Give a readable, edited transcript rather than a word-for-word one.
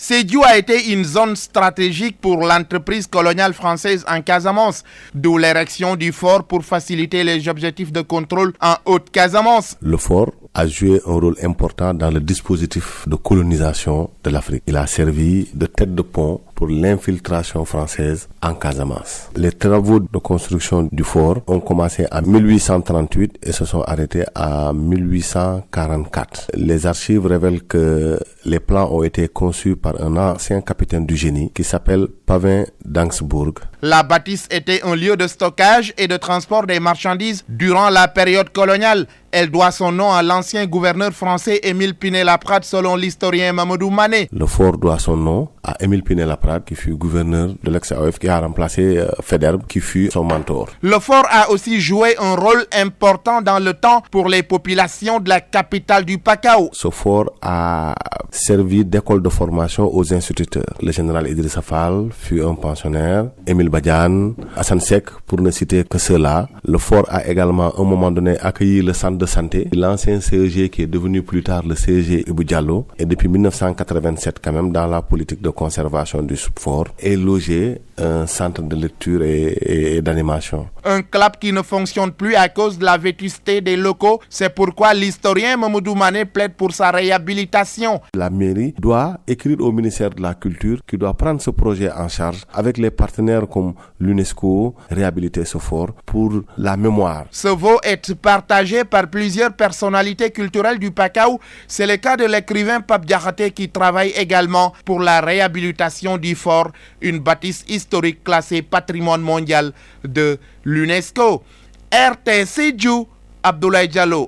Sédhiou a été une zone stratégique pour l'entreprise coloniale française en Casamance, d'où l'érection du fort pour faciliter les objectifs de contrôle en Haute-Casamance. Le fort a joué un rôle important dans le dispositif de colonisation de l'Afrique. Il a servi de tête de pont pour l'infiltration française en Casamance. Les travaux de construction du fort ont commencé en 1838 et se sont arrêtés en 1844. Les archives révèlent que les plans ont été conçus par un ancien capitaine du génie qui s'appelle Pavin d'Angsbourg. La bâtisse était un lieu de stockage et de transport des marchandises durant la période coloniale. Elle doit son nom à l'ancien gouverneur français Émile Pinet-Laprade selon l'historien Mamadou Mané. Le fort doit son nom à Émile Pinet-Laprade qui fut gouverneur de l'ex-AOF qui a remplacé Faidherbe qui fut son mentor. Le fort a aussi joué un rôle important dans le temps pour les populations de la capitale du Pakao. Ce fort a servi d'école de formation aux instituteurs. Le général Idrissa Fall fut un pensionnaire, Émile Badiane, Hassan Sek pour ne citer que ceux-là. Le fort a également à un moment donné accueilli le centre de santé, l'ancien CEG qui est devenu plus tard le CEG Ibou Diallo, et depuis 1987 quand même dans la politique de conservation du fort est logé un centre de lecture et d'animation. Un club qui ne fonctionne plus à cause de la vétusté des locaux, c'est pourquoi l'historien Mamadou Mané plaide pour sa réhabilitation. La mairie doit écrire au ministère de la Culture qui doit prendre ce projet en charge avec les partenaires comme l'UNESCO, réhabiliter ce fort pour la mémoire. Ce vœu est partagé par plusieurs personnalités culturelles du Pakao. C'est le cas de l'écrivain Pape Diakhaté qui travaille également pour la réhabilitation du fort, une bâtisse historique classée patrimoine mondial de l'UNESCO. RT Sédhiou, Abdoulaye Diallo.